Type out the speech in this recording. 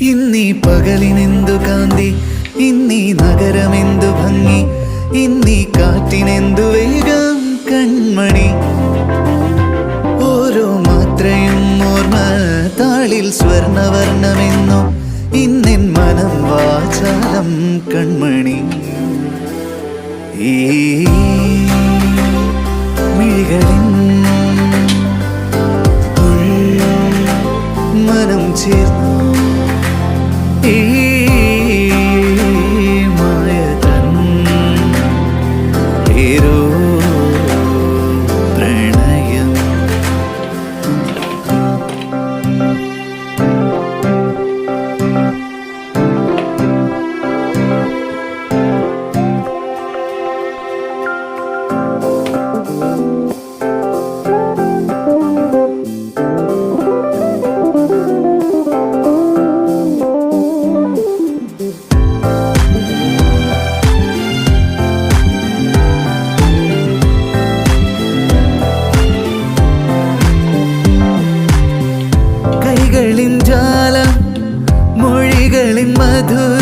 ഇന്നീ പകലിനെന്തു കാന്തി, ഇന്നീ നഗരമെന്തു ഭംഗി, ഇന്നീ കാറ്റിനെന്തു വേഗം കൺമണി. ഓരോ മാത്രയും ഓർമ്മ താളിൽ സ്വർണവർണ്ണമെന്നു, ഇന്നെൻ മനം വാചാലം കൺമണി. ഈ മിഴികളിൻ മനം ചേർന്നു ഈ മായതൻ ഏരോ പ്രണയം. കൈകളിൻ ജാലം, മൊഴികളിൻ മധുരം,